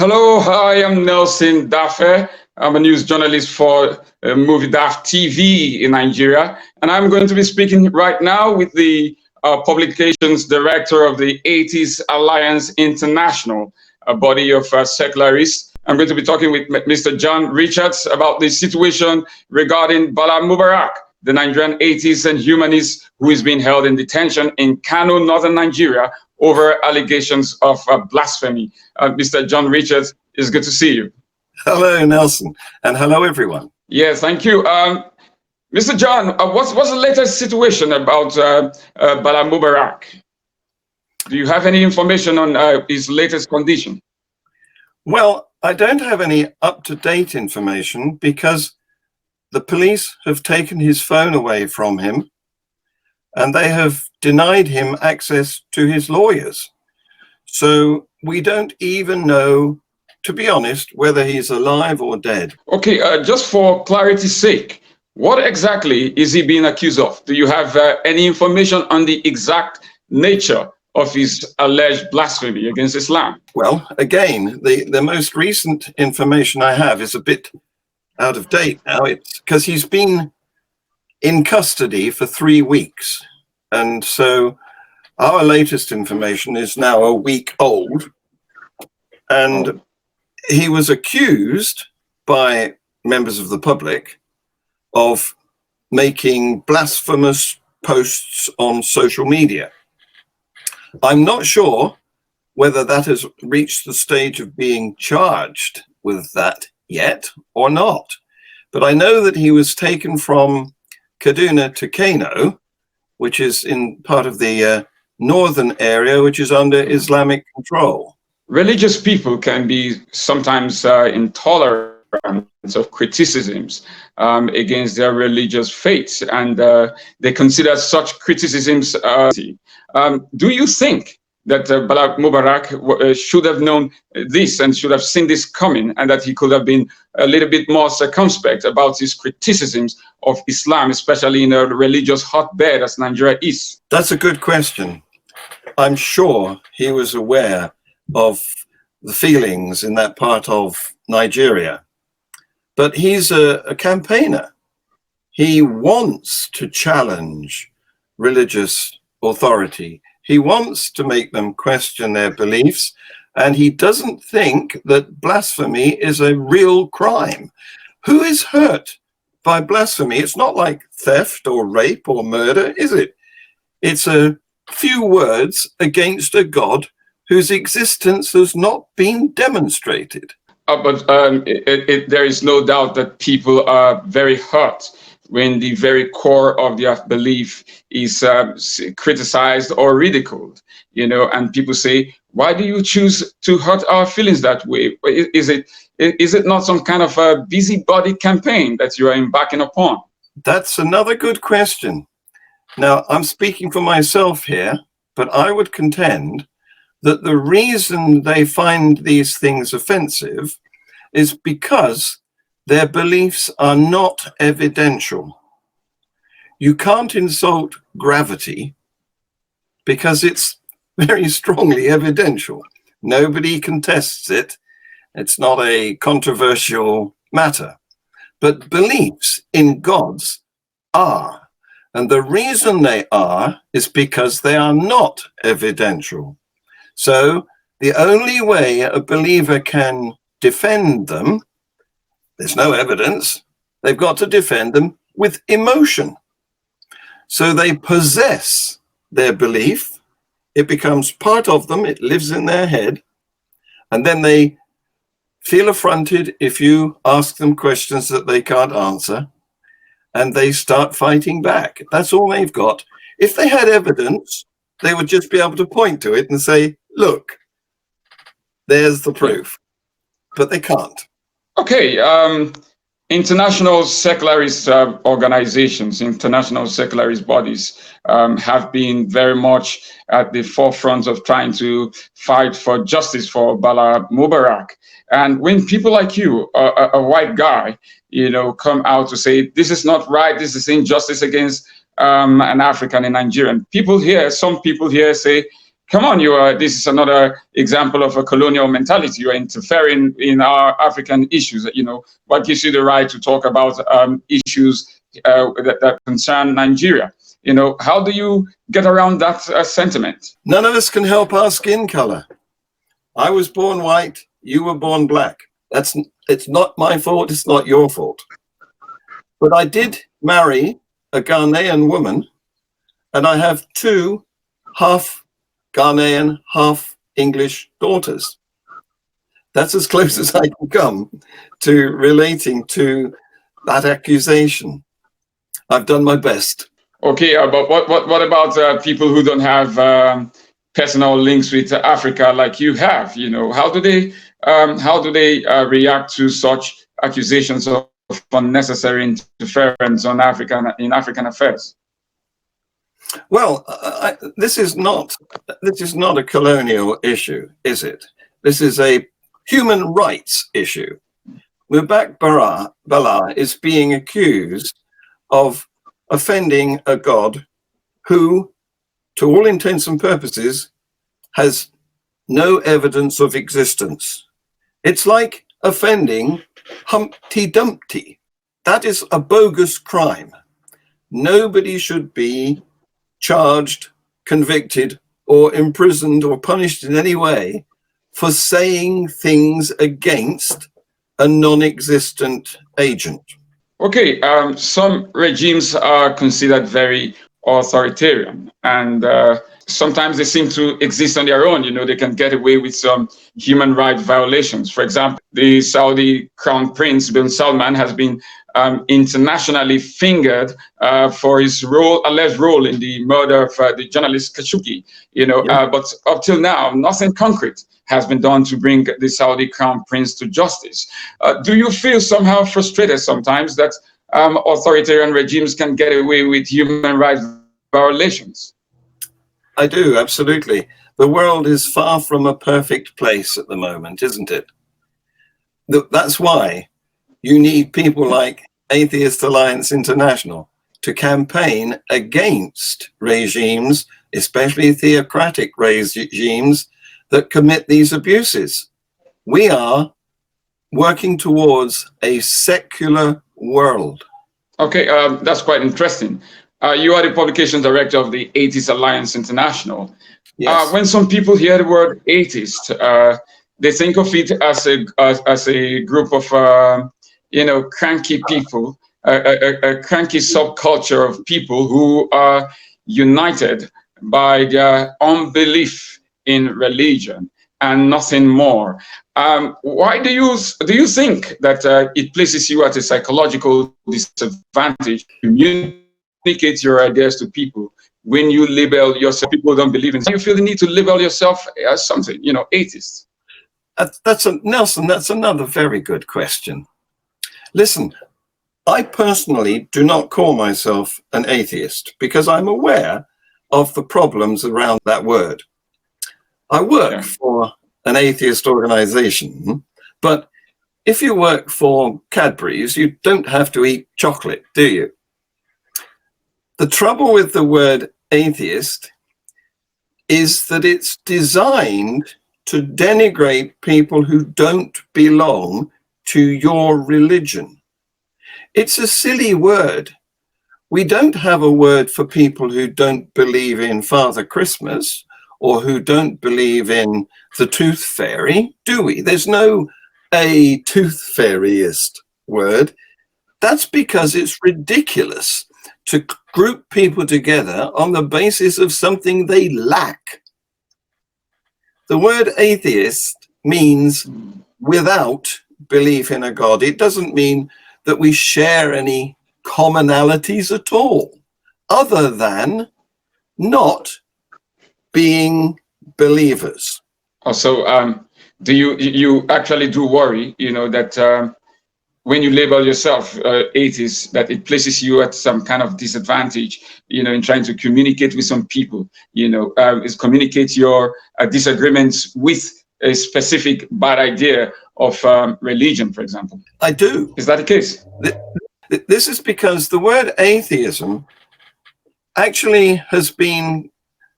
Hello, hi, I'm Nelson Dafe. I'm a news journalist for Movie Daf TV in Nigeria, and I'm going to be speaking right now with the publications director of the Atheist Alliance International, a body of secularists. I'm going to be talking with Mr. John Richards about the situation regarding Bala Mubarak, the Nigerian atheist and humanist who is being held in detention in Kano, northern Nigeria, over allegations of blasphemy. Mr. John Richards, it's good to see you. Hello, Nelson, and hello, everyone. Yes, thank you. Mr. John, what's the latest situation about Bala Mubarak? Do you have any information on his latest condition? Well, I don't have any up-to-date information because the police have taken his phone away from him and they have denied him access to his lawyers. So we don't even know, to be honest, whether he's alive or dead. Okay, just for clarity's sake, what exactly is he being accused of? Do you have any information on the exact nature of his alleged blasphemy against Islam? Well, again, the most recent information I have is a bit out of date now. It's because he's been in custody for 3 weeks. And so our latest information is now a week old. And he was accused by members of the public of making blasphemous posts on social media. I'm not sure whether that has reached the stage of being charged with that yet or not. But I know that he was taken from Kaduna to Kano, which is in part of the northern area, which is under Islamic control. Religious people can be sometimes intolerant of criticisms against their religious faith, and they consider such criticisms. Do you think that Bala Mubarak should have known this and should have seen this coming, and that he could have been a little bit more circumspect about his criticisms of Islam, especially in a religious hotbed as Nigeria is? That's a good question. I'm sure he was aware of the feelings in that part of Nigeria, but he's a campaigner. He wants to challenge religious authority. He wants to make them question their beliefs, and he doesn't think that blasphemy is a real crime. Who is hurt by blasphemy? It's not like theft or rape or murder, is it? It's a few words against a God whose existence has not been demonstrated. But there is no doubt that people are very hurt when the very core of their belief is criticized or ridiculed, and people say, why do you choose to hurt our feelings that way? Is it not some kind of a busybody campaign that you are embarking upon? That's another good question. Now, I'm speaking for myself here, but I would contend that the reason they find these things offensive is because their beliefs are not evidential. You can't insult gravity because it's very strongly evidential. Nobody contests it. It's not a controversial matter. But beliefs in gods are. And the reason they are is because they are not evidential. So the only way a believer can defend them, there's no evidence, they've got to defend them with emotion. So they possess their belief, it becomes part of them, it lives in their head, and then they feel affronted if you ask them questions that they can't answer, and they start fighting back. That's all they've got. If they had evidence, they would just be able to point to it and say, look, there's the proof. But they can't. Okay, international secularist organizations, international secularist bodies have been very much at the forefront of trying to fight for justice for Bala Mubarak. And when people like you, a white guy, come out to say, this is not right, this is injustice against an African and Nigerian, some people here say, come on, this is another example of a colonial mentality. You're interfering in our African issues. What gives you the right to talk about issues that concern Nigeria? How do you get around that sentiment? None of us can help our skin color. I was born white, you were born black. It's not my fault, it's not your fault. But I did marry a Ghanaian woman, and I have 2 half Ghanaian, half English daughters. That's as close as I can come to relating to that accusation. I've done my best. Okay, but what about people who don't have personal links with Africa like you have? How do they react to such accusations of unnecessary interference in African affairs? Well, this is not a colonial issue, is it? This is a human rights issue. Mubarak Bala is being accused of offending a god who, to all intents and purposes, has no evidence of existence. It's like offending Humpty Dumpty. That is a bogus crime. Nobody should be charged, convicted, or imprisoned or punished in any way for saying things against a non-existent agent. Okay, some regimes are considered very authoritarian, and sometimes they seem to exist on their own. They can get away with some human rights violations. For example, the Saudi Crown Prince bin Salman has been internationally fingered for his alleged role in the murder of the journalist Khashoggi. But up till now, nothing concrete has been done to bring the Saudi Crown Prince to justice. Do you feel somehow frustrated sometimes that authoritarian regimes can get away with human rights violations? I do, absolutely. The world is far from a perfect place at the moment, isn't it? That's why you need people like Atheist Alliance International to campaign against regimes, especially theocratic regimes, that commit these abuses. We are working towards a secular world. Okay, that's quite interesting. You are the publication director of the Atheist Alliance International. Yes. When some people hear the word atheist, they think of it as a group of cranky people, a cranky subculture of people who are united by their unbelief in religion and nothing more. Why do you think that it places you at a psychological disadvantage to communicate your ideas to people when you label yourself? People don't believe in. You feel the need to label yourself as something, atheist. Nelson, that's another very good question. Listen, I personally do not call myself an atheist because I'm aware of the problems around that word. I work for an atheist organization, but if you work for Cadbury's, you don't have to eat chocolate, do you? The trouble with the word atheist is that it's designed to denigrate people who don't belong to your religion. It's a silly word. We don't have a word for people who don't believe in Father Christmas or who don't believe in the tooth fairy, do we? There's no a tooth fairyist word. That's because it's ridiculous to group people together on the basis of something they lack. The word atheist means without belief in a God. It doesn't mean that we share any commonalities at all, other than not being believers. Also, do you actually do worry, that when you label yourself atheist, that it places you at some kind of disadvantage, in trying to communicate with some people, is communicate your disagreements with a specific bad idea of religion, for example? I do. Is that the case? This is because the word atheism actually has been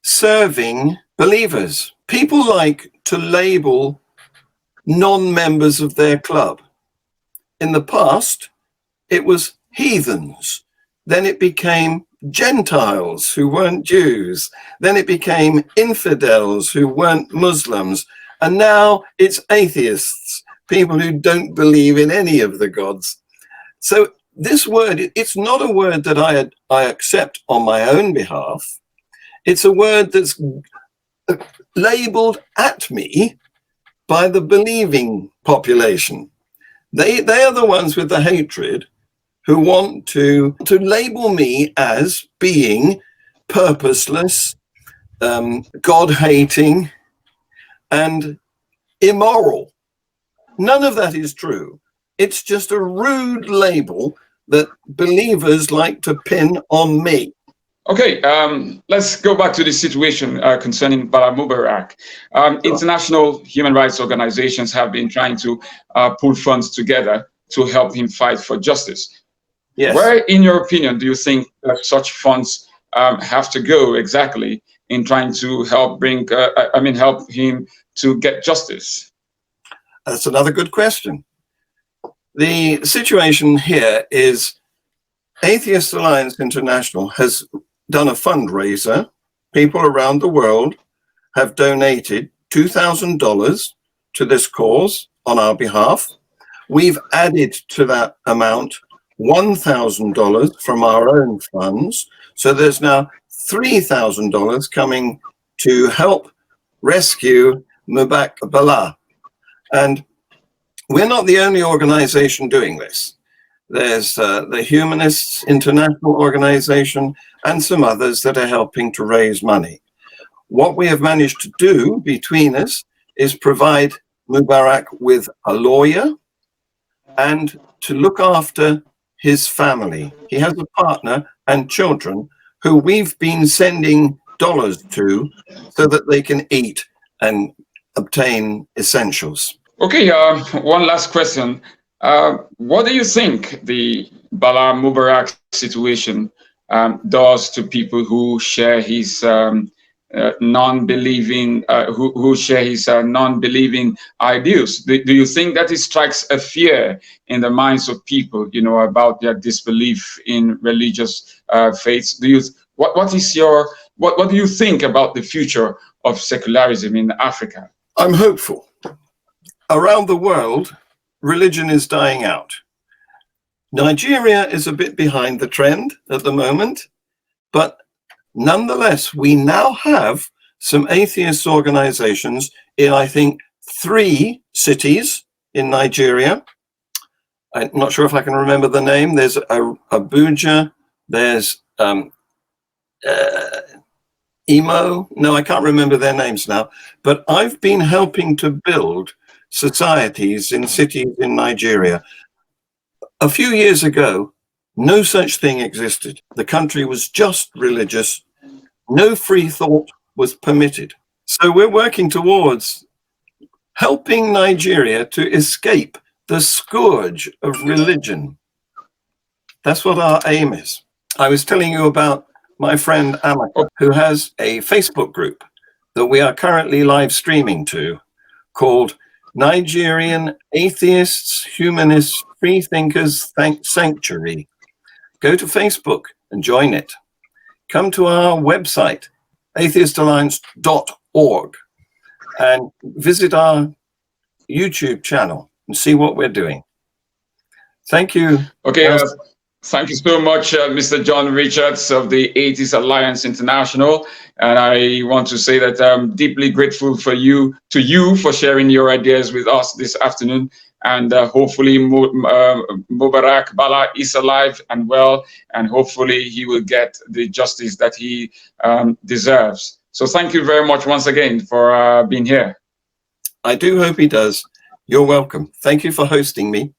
serving Believers, people like to label non-members of their club. In the past, it was heathens. Then it became Gentiles who weren't Jews. Then it became infidels who weren't Muslims. And now it's atheists, people who don't believe in any of the gods. So this word, it's not a word that I accept on my own behalf. It's a word that's labeled at me by the believing population. They are the ones with the hatred who want to label me as being purposeless, God-hating, and immoral. None of that is true. It's just a rude label that believers like to pin on me. Okay, let's go back to the situation concerning Bala Mubarak. International human rights organizations have been trying to pull funds together to help him fight for justice. Yes. Where, in your opinion, do you think such funds have to go exactly in trying to help help him to get justice? That's another good question. The situation here is Atheist Alliance International has done a fundraiser. People around the world have donated $2,000 to this cause on our behalf. We've added to that amount $1,000 from our own funds. So there's now $3,000 coming to help rescue Mubarak Bala. And we're not the only organization doing this. There's the Humanists International Organization and some others that are helping to raise money. What we have managed to do between us is provide Mubarak with a lawyer and to look after his family. He has a partner and children who we've been sending dollars to so that they can eat and obtain essentials. Okay, one last question. What do you think the Bala Mubarak situation does to people who share his non-believing, who share his non-believing ideals? Do you think that it strikes a fear in the minds of people, you know, about their disbelief in religious faiths? What do you think about the future of secularism in Africa? I'm hopeful. Around the world, religion is dying out. Nigeria is a bit behind the trend at the moment, but nonetheless, we now have some atheist organizations in, I think, 3 cities in Nigeria. I'm not sure if I can remember the name. There's Abuja, there's Imo. No, I can't remember their names now, but I've been helping to build societies in cities in Nigeria. A few years ago, no such thing existed. The country was just religious. No free thought was permitted. So we're working towards helping Nigeria to escape the scourge of religion. That's what our aim is. I was telling you about my friend Amaka, who has a Facebook group that we are currently live streaming to called Nigerian Atheists, Humanists, Freethinkers Sanctuary. Go to Facebook and join it. Come to our website, atheistalliance.org, and visit our YouTube channel and see what we're doing. Thank you. Okay. Thank you so much, Mr. John Richards of the Atheist Alliance International. And I want to say that I'm deeply grateful to you for sharing your ideas with us this afternoon. And hopefully Mubarak Bala is alive and well, and hopefully he will get the justice that he deserves. So thank you very much once again for being here. I do hope he does. You're welcome. Thank you for hosting me.